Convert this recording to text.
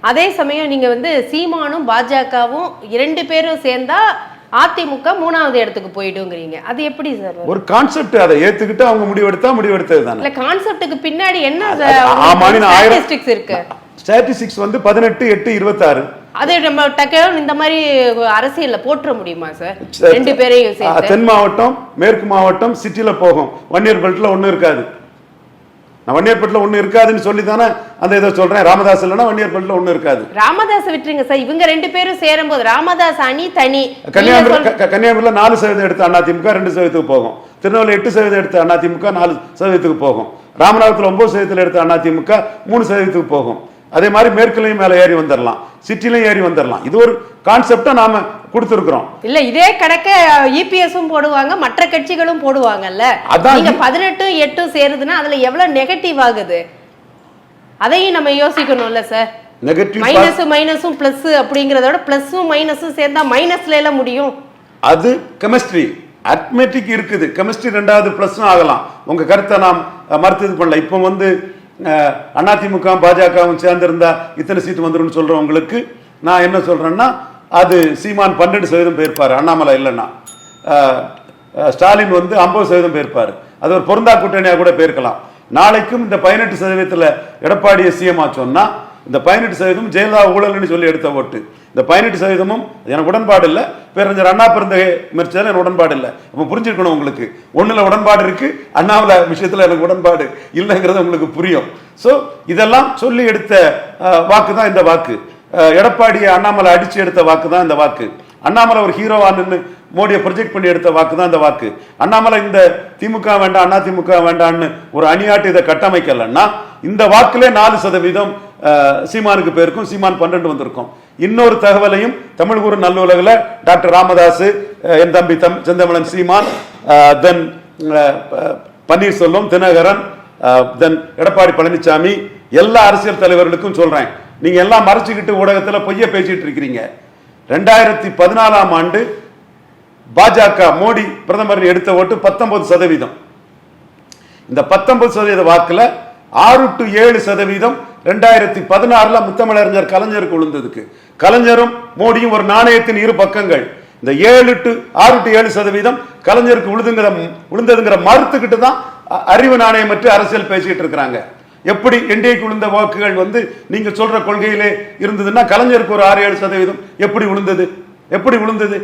அதே சமயம் நீங்க வந்து சீமானும் பாஜகவும் 2 பேரும் சேர்ந்தா அதிமுக 3வது இடத்துக்கு போயிடுங்கிறீங்க. அது எப்படி சார்? ஒரு கான்செப்ட், அதை ஏத்துக்கிட்டு அவங்க முடிவெடுத்தது தானே. இல்ல கான்செப்ட்டுக்கு பின்னாடி என்ன ஸ்டாட்டிஸ்டிக்ஸ் இருக்கு? ஸ்டாட்டிஸ்டிக்ஸ் வந்து 18/8/26. அது நம்ம டக்குனு இந்த மாதிரி அரசியல்ல போற்ற முடியுமா சார்? 2 பேரையும் சேர்த்து தென் மாவட்டம், மேற்கு மாவட்டம், சிட்டில போகும். வன்னியர் பெல்ட்ல ஒண்ணும் இருக்காது. நான் வன்னியர் பெல்ட்ல ஒண்ணு இருக்காதுன்னு சொல்லி தானே அந்த இதை சொல்றேன். ராமதாஸ் இல்லைன்னா வன்னியர் பெல்ட்ல ஒண்ணு இருக்காது. ராமதாஸ் விட்டுருங்க சார், இவங்க 2 பேரும் சேரும் போது ராமதாஸ் அணி தனி. கன்னியாகுமரியில 4% எடுத்து அதிமுக 2% போகும். திருநெல்வேலி 8% எடுத்து அதிமுக 4% போகும். ராமநாதத்துல 9% எடுத்து அதிமுக 3% போகும். அதே மாதிரி மேற்குலையும் மேல ஏறி வந்துடலாம், சிட்டிலையும் ஏறி வந்துடலாம். இது ஒரு கான்செப்டா நாம கொடுத்திருக்கிறோம். இல்ல இதே கணக்க இபிஎஸும் போடுவாங்க, மற்ற கட்சிகளும் போடுவாங்கல்ல. நீங்க 18/8 சேருதுன்னா அதுல எவ்வளவு நெகட்டிவ் ஆகுது, அதையும் நம்ம யோசிக்கணும்ல சார். நெகட்டிவ் மைனஸும் பிளஸ் அப்படிங்கறத விட பிளஸும் மைனஸும் சேர்ந்தா மைனஸ்ல எல்லாம் முடியும். அது கெமிஸ்ட்ரி, அரித்மெட்டிக் இருக்குது. கெமிஸ்ட்ரி 2வது பிளஸ் ஆகலாம். உங்க கருத்தை நாம் மறுத்து பண்ணல. இப்போ வந்து அதிமுக பாஜகவும் சேர்ந்திருந்தா இத்தனை சீட்டு வந்துடும் சொல்றவங்களுக்கு நான் என்ன சொல்றேன்னா, அது சீமான் 12% போயிருப்பாரு, அண்ணாமலை இல்லைன்னா. ஸ்டாலின் வந்து 50% போயிருப்பாரு. அது ஒரு பொருந்தா கூட்டணியா கூட போயிருக்கலாம். நாளைக்கும் இந்த 18% எடப்பாடியை சிஎம் ஆச்சோம்னா இந்த 18% ஜெயலலிதா ஊழல்னு சொல்லி எடுத்த ஓட்டு. இந்த 18% எனக்கு உடன்பாடு இல்லை. பேரறிஞர் அண்ணா பிறந்தகை முயற்சியால் எனக்கு உடன்பாடு இல்லை. அப்போ புரிஞ்சுக்கணும், உங்களுக்கு ஒண்ணுல உடன்பாடு இருக்கு, அண்ணாமலை விஷயத்துல எனக்கு உடன்பாடு இல்லைங்கிறது உங்களுக்கு புரியும். ஸோ இதெல்லாம் சொல்லி எடுத்த வாக்கு தான் இந்த வாக்கு. எடப்பாடியை அண்ணாமலை அடிச்சு எடுத்த வாக்கு தான் இந்த வாக்கு. அண்ணாமலை ஒரு ஹீரோவான்னு மோடியை ப்ரொஜெக்ட் பண்ணி எடுத்த வாக்கு தான் இந்த வாக்கு. அண்ணாமலை இந்த திமுக வேண்டாம் அதிமுக வேண்டாம்னு ஒரு அணியாட்டு இதை கட்டமைக்கலன்னா இந்த வாக்குல 4% சீமானுக்கு போயிருக்கும். சீமான் 12 வந்திருக்கும். இன்னொரு தகவலையும் தமிழ் கூறு நல்லுலகில் டாக்டர் ராமதாஸ், என் தம்பி செந்தமிழன் சீமான், தென் பன்னீர்செல்வம், தினகரன், தென் எடப்பாடி பழனிசாமி, எல்லா அரசியல் தலைவர்களுக்கும் சொல்றேன், நீங்க எல்லாம் மறைச்சுக்கிட்டு ஊடகத்தில் பொய்ய பேசிட்டு இருக்கிறீங்க. 2014ஆம் ஆண்டு பாஜக மோடி பிரதமர் எடுத்த ஓட்டு 19%. இந்த 19% வாக்குல 6 to 7% 2016 முத்தமிழறிஞர் கலைஞருக்கு விழுந்ததுக்கு. கலைஞரும் மோடியும் ஒரு நாணயத்தின் இரு பக்கங்கள். இந்த 6 to 7% கலைஞருக்கு விழுந்ததுங்கிற மறுத்துக்கிட்டு தான் அறிவு நாணயம் மற்றும் அரசியல் பேசிட்டு இருக்கிறாங்க. எப்படி என்டிஏக்கு விழுந்த வாக்குகள் வந்து நீங்க சொல்ற கொள்கையிலே இருந்ததுன்னா கலைஞருக்கு ஒரு 6-7% எப்படி விழுந்தது?